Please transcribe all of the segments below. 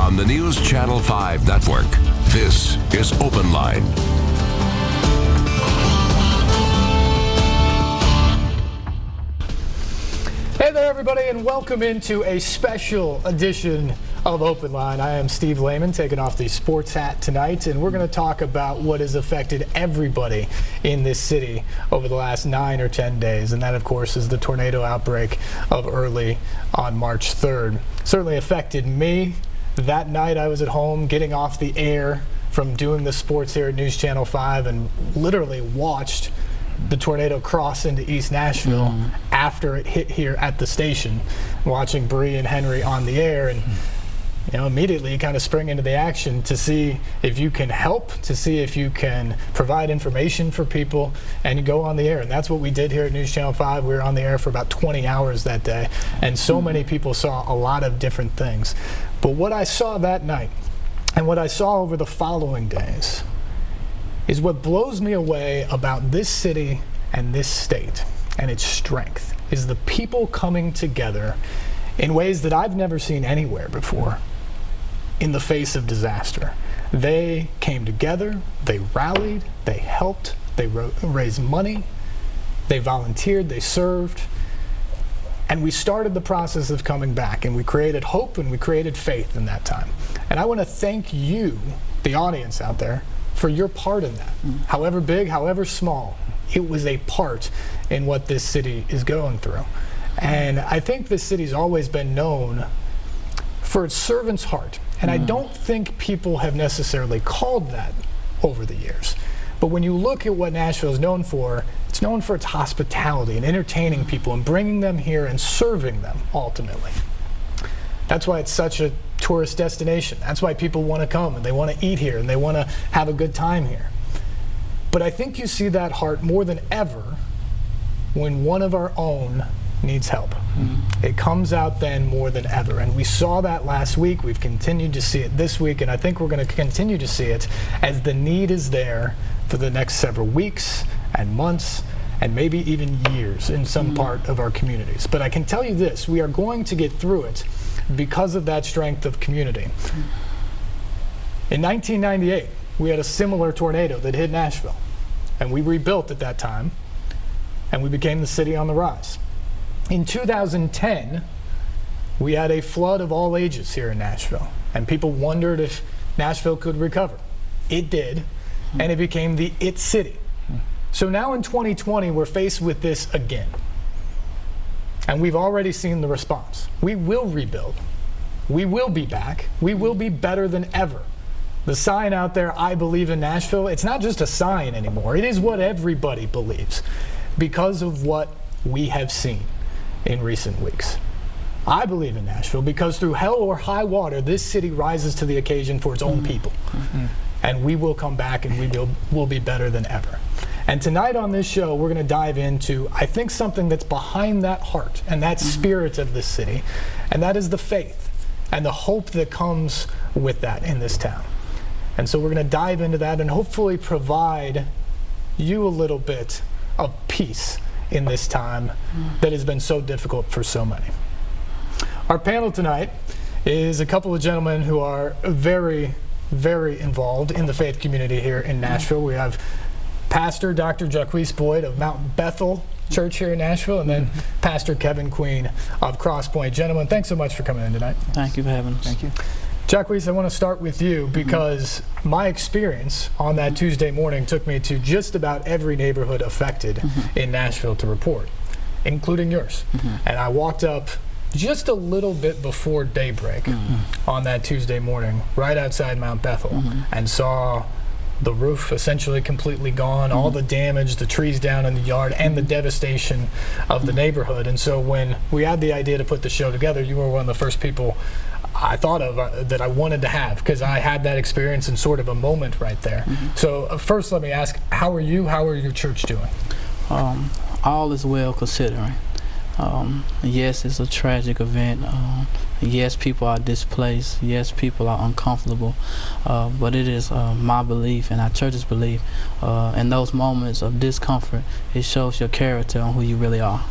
on the NewsCHannel 5 network. This is OpenLine. Hey there, everybody, and welcome into a special edition of OpenLine. I am Steve Layman, taking off the sports hat tonight, and we're going to talk about what has affected everybody in this city over the last 9 or 10 days, and that, of course, is the tornado outbreak of early on March 3rd. Certainly affected me. That night I was at home getting off the air from doing the sports here at NewsCHannel 5 and literally watched the tornado cross into East Nashville after it hit here at the station, watching Bree and Henry on the air, and immediately you kind of spring into the action to see if you can help, to see if you can provide information for people, and you go on the air. And that's what we did here at NewsCHannel 5. We were on the air for about 20 hours that day, and so many people saw a lot of different things. But what I saw that night and what I saw over the following days is what blows me away about this city and this state and its strength is the people coming together in ways that I've never seen anywhere before in the face of disaster. They came together, they rallied, they helped, they raised money, they volunteered, they served, and we started the process of coming back, and we created hope and we created faith in that time. And I want to thank you, the audience out there, for your part in that. However big, however small, it was a part in what this city is going through. And I think this city's always been known for its servant's heart. And I don't think people have necessarily called that over the years. But when you look at what Nashville is known for, it's known for its hospitality and entertaining people and bringing them here and serving them ultimately. That's why it's such a tourist destination. That's why people want to come and they want to eat here and they want to have a good time here. But I think you see that heart more than ever when one of our own needs help. It comes out then more than ever. And we saw that last week. We've continued to see it this week, and I think we're going to continue to see it as the need is there for the next several weeks and months and maybe even years in some part of our communities. But I can tell you this, we are going to get through it because of that strength of community. In 1998, we had a similar tornado that hit Nashville, and we rebuilt at that time, and we became the city on the rise. In 2010, we had a flood of all ages here in Nashville, and people wondered if Nashville could recover. It did, and it became the It City. So now in 2020, we're faced with this again. And we've already seen the response. We will rebuild. We will be back. We will be better than ever. The sign out there, I believe in Nashville, it's not just a sign anymore. It is what everybody believes because of what we have seen in recent weeks. I believe in Nashville because through hell or high water, this city rises to the occasion for its own people. And we will come back and we will be better than ever. And tonight on this show, we're going to dive into, I think, something that's behind that heart and that spirit of this city, and that is the faith and the hope that comes with that in this town. And so we're going to dive into that and hopefully provide you a little bit of peace in this time that has been so difficult for so many. Our panel tonight is a couple of gentlemen who are very, very involved in the faith community here in Nashville. We have Pastor Dr. Jacques Boyd of Mount Bethel Church here in Nashville, and then Pastor Kevin Queen of Cross Point. Gentlemen, thanks so much for coming in tonight. Thank you for having us. Thank you. Jacques, I want to start with you because my experience on that Tuesday morning took me to just about every neighborhood affected in Nashville to report, including yours. And I walked up just a little bit before daybreak on that Tuesday morning, right outside Mount Bethel, and saw the roof essentially completely gone, all the damage, the trees down in the yard, and the devastation of the neighborhood. And so when we had the idea to put the show together, you were one of the first people I thought of that I wanted to have, because I had that experience in sort of a moment right there. So first let me ask, how are you? How are your church doing? All is well considering. Yes, it's a tragic event. Yes, people are displaced. Yes, people are uncomfortable. But it is my belief and our church's belief, in those moments of discomfort, it shows your character on who you really are.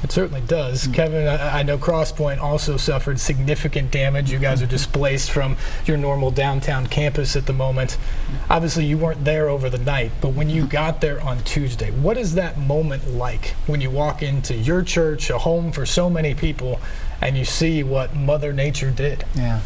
It certainly does. Kevin, I know Cross Point also suffered significant damage. You guys are displaced from your normal downtown campus at the moment. Obviously, you weren't there over the night, but when you got there on Tuesday, what is that moment like when you walk into your church, a home for so many people, and you see what Mother Nature did? Yeah.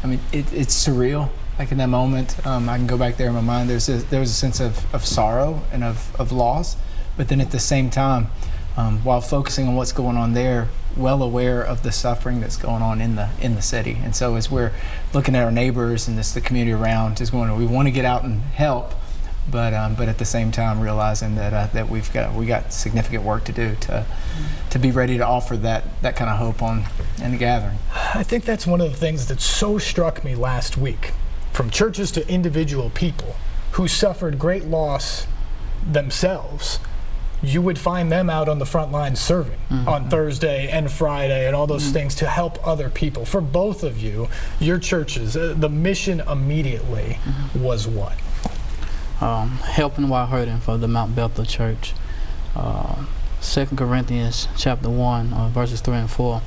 I mean, it's surreal. Like in that moment, I can go back there in my mind. There was a sense of sorrow and of loss, but then at the same time, while focusing on what's going on there, well aware of the suffering that's going on in the city. And so as we're looking at our neighbors and the community around, we want to get out and help, but at the same time realizing that we got significant work to do to be ready to offer that kind of hope in the gathering. I think that's one of the things that so struck me last week, from churches to individual people who suffered great loss themselves. You would find them out on the front lines serving on Thursday and Friday and all those things to help other people. For both of you, your churches, the mission immediately was what? Helping while hurting for the Mount Bethel Church. 2 Corinthians chapter 1, verses 3 and 4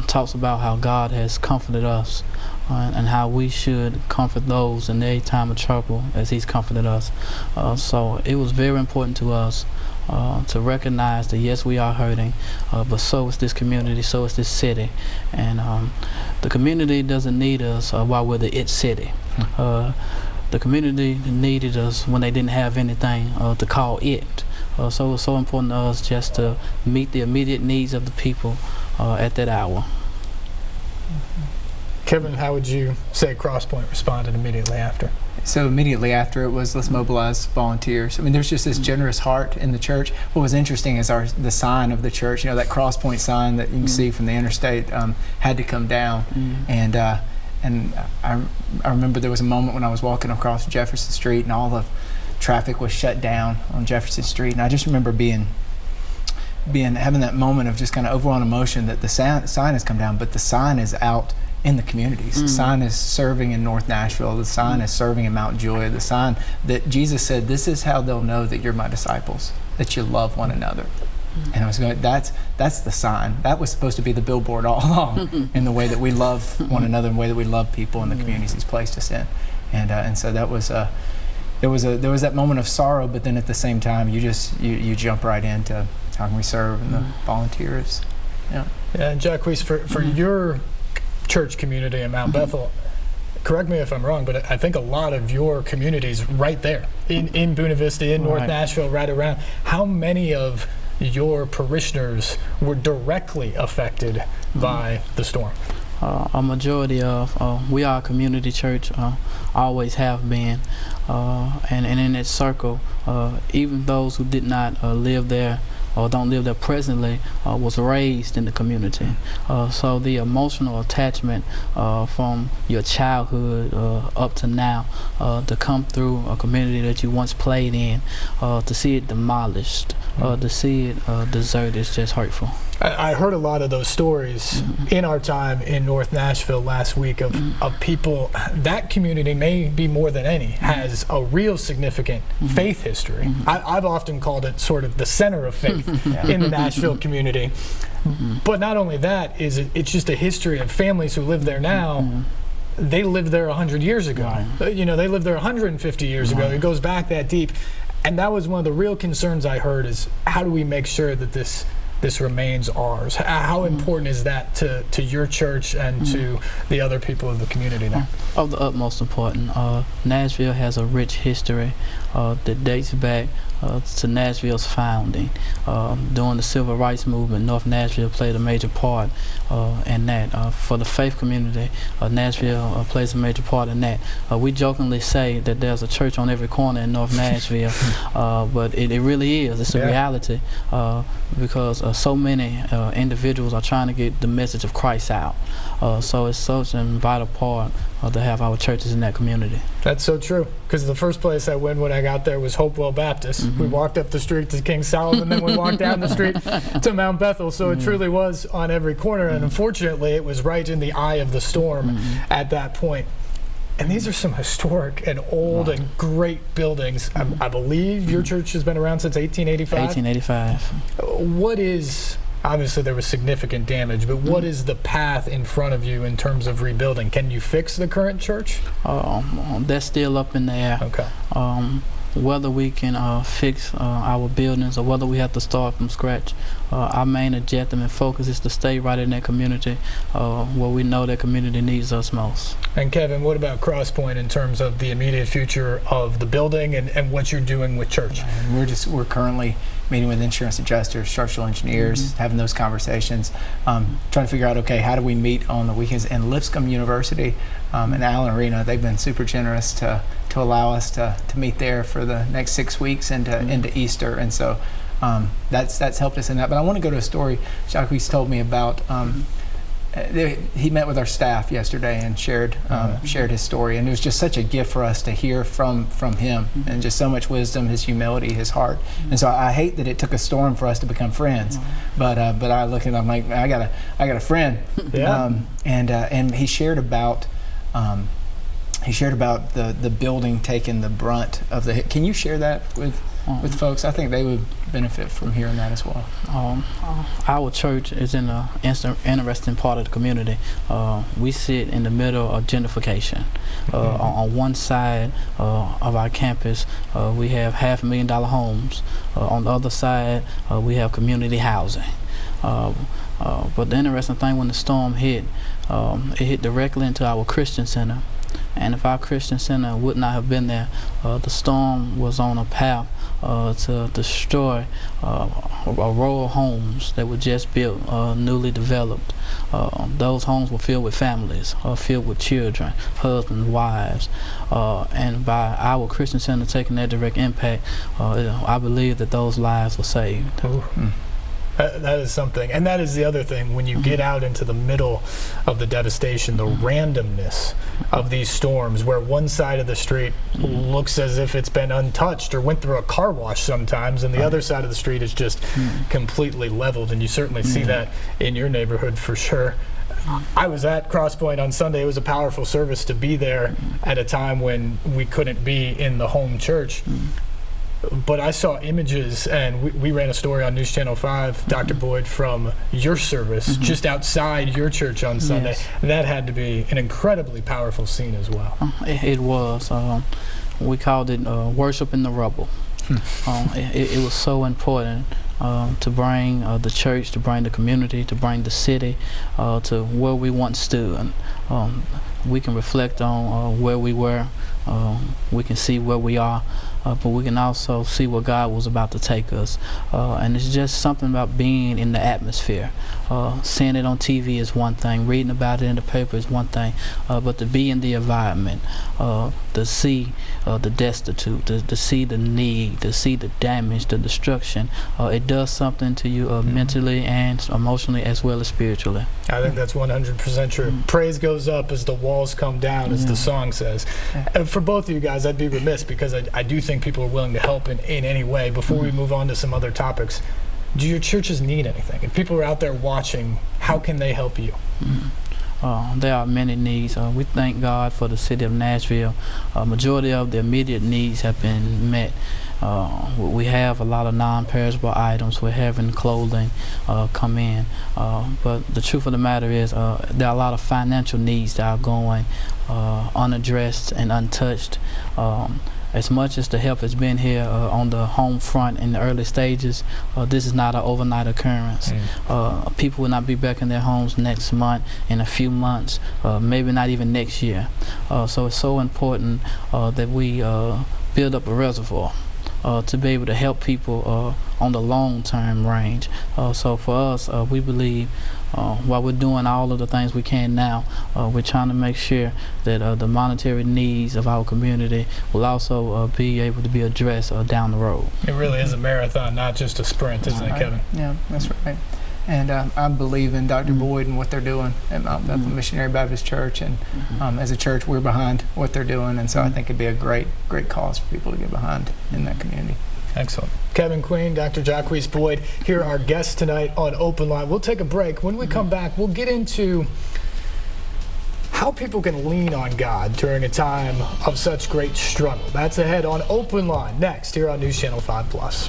talks about how God has comforted us and how we should comfort those in their time of trouble as He's comforted us. So it was very important to us to recognize that yes, we are hurting, but so is this community, so is this city. And the community doesn't need us while we're the it city. The community needed us when they didn't have anything to call it. So it was so important to us just to meet the immediate needs of the people at that hour. Kevin, how would you say Cross Point responded immediately after? So immediately after it was, let's mobilize volunteers. I mean, there's just this generous heart in the church. What was interesting is the sign of the church, that Cross Point sign that you can see from the interstate had to come down. And I remember there was a moment when I was walking across Jefferson Street and all the traffic was shut down on Jefferson Street. And I just remember having that moment of just kind of overall emotion that the sign has come down, but the sign is out in the communities. The sign is serving in North Nashville. The sign is serving in Mount Juliet. The sign that Jesus said, this is how they'll know that you're my disciples, that you love one another. And I was going, that's the sign. That was supposed to be the billboard all along in the way that we love one another, in the way that we love people in the communities He's placed us in. And so that was there was that moment of sorrow, but then at the same time you jump right into how can we serve and the volunteers. Yeah. And Jacques, for your church community in Mount Bethel, correct me if I'm wrong, but I think a lot of your communities right there in Buena Vista, in North Nashville, right around. How many of your parishioners were directly affected by the storm? A majority of, we are a community church, always have been, and in that circle, even those who did not live there or don't live there presently, was raised in the community. So the emotional attachment from your childhood up to now, to come through a community that you once played in, to see it demolished, to see it deserted is just hurtful. I heard a lot of those stories in our time in North Nashville last week of people. That community, may be more than any, has a real significant faith history. I've often called it sort of the center of faith in the Nashville community. But not only that, it's just a history of families who live there now. They lived there 100 years ago. They lived there 150 years ago. It goes back that deep. And that was one of the real concerns I heard, is how do we make sure that this remains ours? How important is that to your church and to the other people of the community there? Of the utmost important. Nashville has a rich history that dates back to Nashville's founding. During the Civil Rights Movement, North Nashville played a major part in that. For the faith community, Nashville plays a major part in that. We jokingly say that there's a church on every corner in North Nashville, but it really is. It's a reality, because so many individuals are trying to get the message of Christ out. So it's such a vital part to have our churches in that community. That's so true, because the first place I went when I got there was Hopewell Baptist. We walked up the street to King Solomon, then we walked down the street to Mount Bethel, so it truly was on every corner, and unfortunately it was right in the eye of the storm at that point. And these are some historic and old and great buildings. I believe your church has been around since 1885? 1885. What is, obviously there was significant damage, but what is the path in front of you in terms of rebuilding? Can you fix the current church? That's still up in the air. Okay. Whether we can fix our buildings or whether we have to start from scratch, our main objective and focus is to stay right in that community where we know that community needs us most. And Kevin, what about Crosspoint in terms of the immediate future of the building and what you're doing with church? We're currently meeting with insurance adjusters, structural engineers, having those conversations, trying to figure out, okay, how do we meet on the weekends? And Lipscomb University and Allen Arena, they've been super generous to allow us to meet there for the next 6 weeks into Easter. And so that's helped us in that. But I want to go to a story Jacques told me about. He met with our staff yesterday and shared his story, and it was just such a gift for us to hear from him, and just so much wisdom, his humility, his heart. And so I hate that it took a storm for us to become friends, but I look at him like, I got a friend. Yeah. And he shared about the building taking the brunt of the hit. Can you share that with folks? I think they would benefit from hearing that as well. Our church is in an interesting part of the community. We sit in the middle of gentrification. On one side of our campus, we have $500,000 homes. On the other side, we have community housing. But the interesting thing, when the storm hit, it hit directly into our Christian center. And if our Christian center would not have been there, the storm was on a path to destroy a row of homes that were just built, newly developed. Those homes were filled with families, filled with children, husbands, wives. And by our Christian center taking that direct impact, I believe that those lives were saved. That is something. And that is the other thing. When you get out into the middle of the devastation, the randomness of these storms, where one side of the street looks as if it's been untouched or went through a car wash sometimes, and the other side of the street is just completely leveled. And you certainly see that in your neighborhood for sure. I was at Crosspoint on Sunday. It was a powerful service to be there at a time when we couldn't be in the home church. But I saw images, and we ran a story on NewsCHannel 5, Dr. Boyd, from your service just outside your church on Sunday. Yes. That had to be an incredibly powerful scene as well. It was. We called it worship in the rubble. It was so important to bring the church, to bring the community, to bring the city to where we once stood. We can reflect on where we were. We can see where we are. But we can also see where God was about to take us. And it's just something about being in the atmosphere. Seeing it on TV is one thing, reading about it in the paper is one thing, but to be in the environment, to see the destitute, to see the need, to see the damage, the destruction, it does something to you mentally and emotionally as well as spiritually. I think that's 100% true. Praise goes up as the walls come down, as the song says. For both of you guys, I'd be remiss, because I do think people are willing to help in any way. Before we move on to some other topics, do your churches need anything? If people are out there watching, how can they help you? There are many needs. We thank God for the city of Nashville. Majority of the immediate needs have been met. We have a lot of non-perishable items. We're having clothing come in. But the truth of the matter is there are a lot of financial needs that are going unaddressed and untouched. As much as the help has been here on the home front in the early stages, this is not an overnight occurrence. People will not be back in their homes next month, in a few months, maybe not even next year. So it's so important that we build up a reservoir to be able to help people on the long-term range. So for us, we believe while we're doing all of the things we can now, we're trying to make sure that the monetary needs of our community will also be able to be addressed down the road. It really is a marathon, not just a sprint, isn't it, Kevin? Yeah, that's right. And I believe in Dr. Boyd and what they're doing at Bethel Missionary Baptist Church, and as a church, we're behind what they're doing, and so I think it'd be a great cause for people to get behind in that community. Excellent. Kevin Queen, Dr. Jacques Boyd, here are our guests tonight on Open Line. We'll take a break. When we come back, we'll get into how people can lean on God during a time of such great struggle. That's ahead on Open Line next here on News Channel 5 Plus.